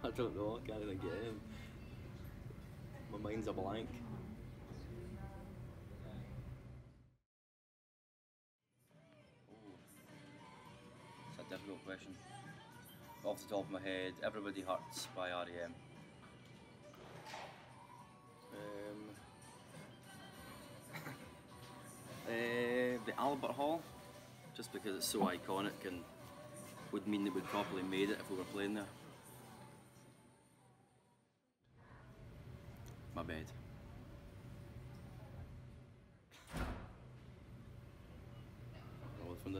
I don't know, I can't even get in. My mind's a blank. It's a difficult question. Off the top of my head, Everybody Hurts by R.E.M. The Albert Hall, just because it's so iconic and would mean that we'd probably made it if we were playing there. My bed. Well, from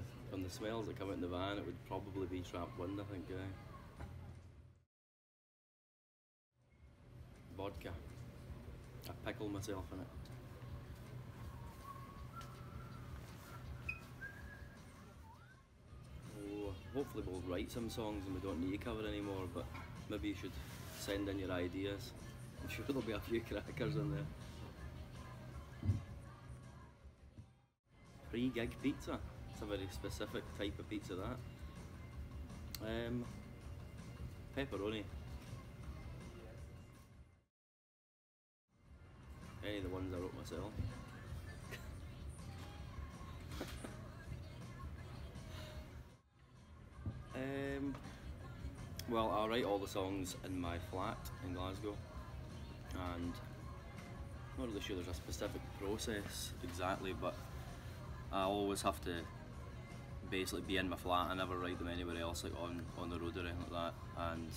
the smells that come out in the van, it would probably be Trapped Wind, I think. Vodka. I pickle myself in it. Oh, hopefully we'll write some songs and we don't need to cover anymore, but maybe you should send in your ideas. I'm sure there'll be a few crackers in there. Pre-gig pizza. It's a very specific type of pizza, that. Pepperoni. Any of the ones I wrote myself. Well, I write all the songs in my flat in Glasgow, and I'm not really sure there's a specific process exactly, but I always have to basically be in my flat. I never write them anywhere else, like on the road or anything like that, and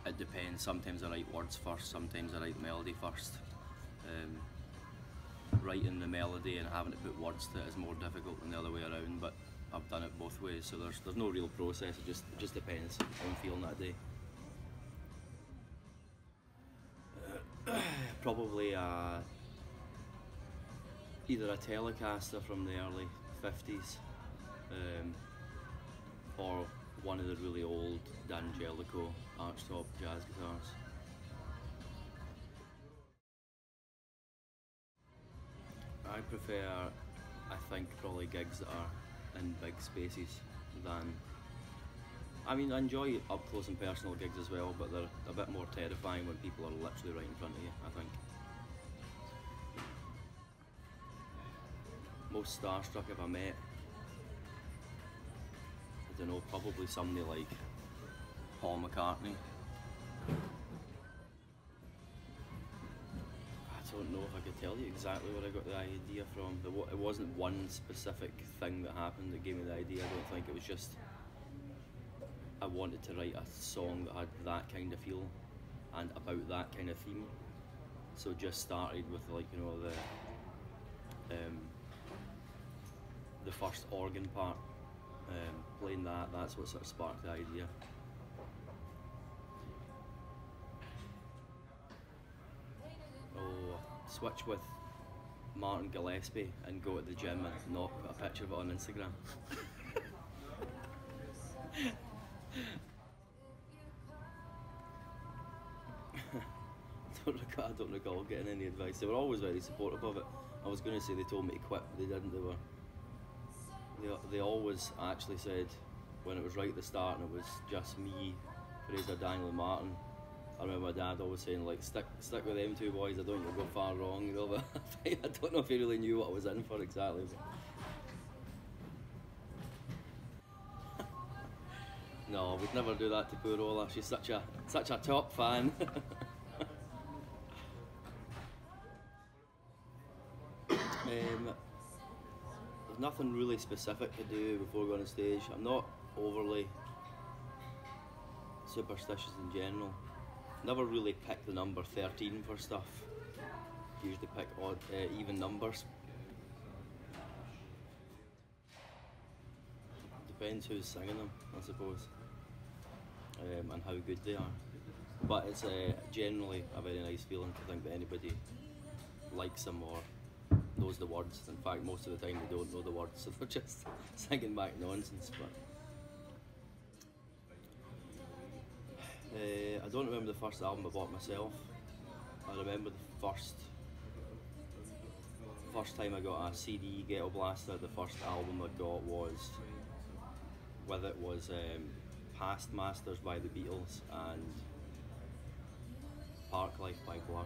it depends. Sometimes I write words first, sometimes I write the melody first. Writing the melody and having to put words to it is more difficult than the other way around, but I've done it both ways, so there's no real process. It just depends how I'm feeling that day. Probably either a Telecaster from the early 50s or one of the really old D'Angelico archtop jazz guitars. I prefer, I think, probably gigs that are in big spaces than, I mean, I enjoy up close and personal gigs as well, but they're a bit more terrifying when people are literally right in front of you, I think. Most starstruck I've ever met, I don't know, probably somebody like Paul McCartney. I don't know if I could tell you exactly where I got the idea from. It wasn't one specific thing that happened that gave me the idea. I don't think it was just I wanted to write a song that had that kind of feel and about that kind of theme. So it just started with, like, you know, the first organ part, playing that's what sort of sparked the idea. Oh, switch with Martin Gillespie and go to the gym and not put a picture of it on Instagram. I don't recall getting any advice. They were always very supportive of it. I was going to say they told me to quit, but they didn't. They always actually said, when it was right at the start and it was just me, Fraser, Daniel and Martin, I remember my dad always saying, like, stick with them two boys, I don't think you'll go far wrong, you know, but I don't know if he really knew what I was in for exactly. But no, we'd never do that to poor Ola. She's such a top fan. There's nothing really specific to do before going on stage. I'm not overly superstitious in general. Never really pick the number 13 for stuff. Usually pick odd, even numbers. Depends who's singing them, I suppose, and how good they are. But it's generally a very nice feeling to think that anybody likes them or knows the words. In fact, most of the time they don't know the words, so they're just singing back nonsense. But I don't remember the first album I bought myself. I remember the first time I got a CD Ghetto Blaster. The first album I got was Past Masters by the Beatles and Park Life by Blur.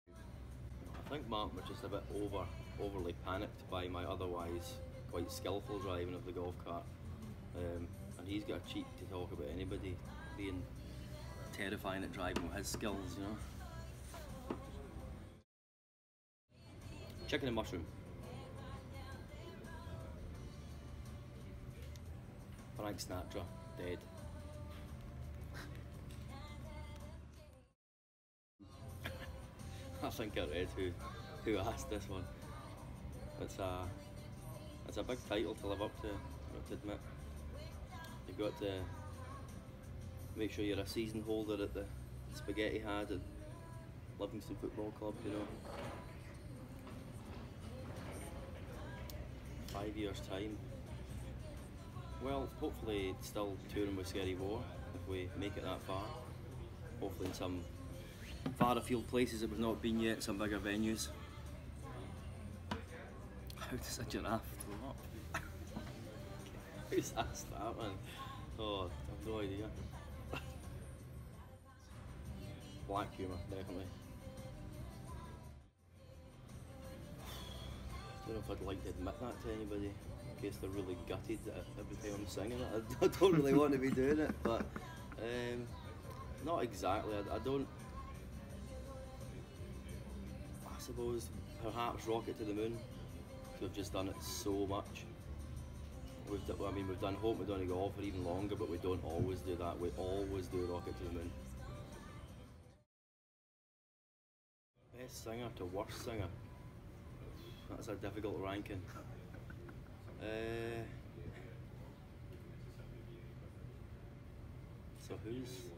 I think Mark was just a bit overly panicked by my otherwise quite skillful driving of the golf cart, and he's got a cheek to talk about anybody being terrifying at driving with his skills, you know. Chicken and mushroom. Frank Sinatra, dead. I think I read who asked this one. It's a big title to live up to, I have to admit. You've got to make sure you're a season holder at the Spaghetti Had at Livingston Football Club, you know. 5 years' time. Well, hopefully still touring with Scary War if we make it that far. Hopefully in some far afield places that we've not been yet, some bigger venues. How does a giraffe throw up? Who's asked that, man? Oh, I have no idea. Black humour, definitely. I don't know if I'd like to admit that to anybody, in case they're really gutted every time I'm singing it. I don't really want to be doing it, but not exactly. I don't. I suppose perhaps Rocket to the Moon. We've just done it so much. We've done Hope We're Gonna Go On for even longer, but we don't always do that. We always do Rocket to the Moon. Best singer to worst singer. That's a difficult ranking. So who's...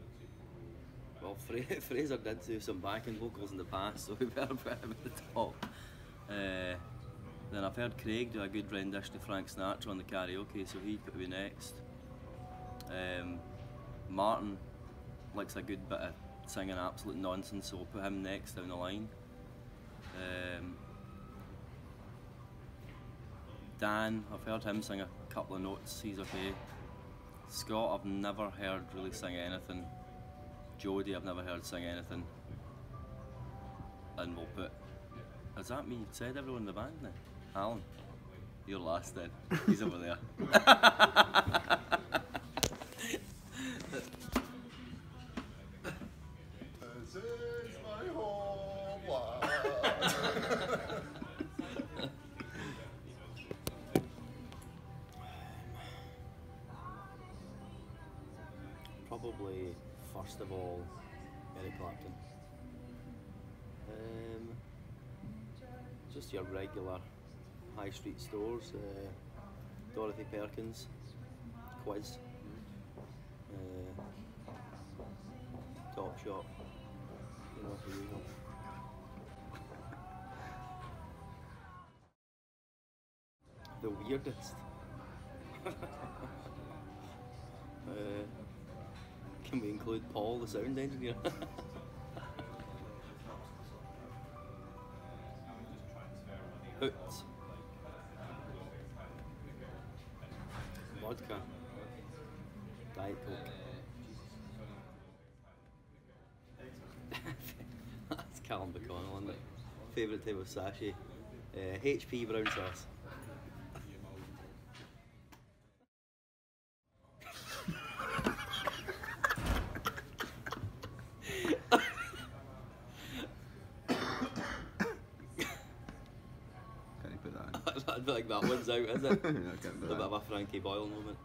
Well, Fraser did do some backing vocals in the past, so we better put him at the top. Then I've heard Craig do a good rendition of Frank Sinatra on the karaoke, so he could be next. Martin likes a good bit of singing absolute nonsense, so we'll put him next down the line. Dan, I've heard him sing a couple of notes, he's okay. Scott, I've never heard really sing anything. Jodie, I've never heard sing anything. And we'll put... Has that me said everyone in the band now? Alan, you're last then. He's over there. This is my homeland. Probably, first of all, Eric Clapton. Just your regular high street stores, Dorothy Perkins, Quiz, Top Shop, you know, the usual. The weirdest. Can we include Paul, the sound engineer? Hoots. Vodka. Diet Coke. That's Callum McConnell, isn't it? Favourite type of sachet. HP brown sauce. I feel like that one's out, is it? A bit of a Frankie Boyle moment.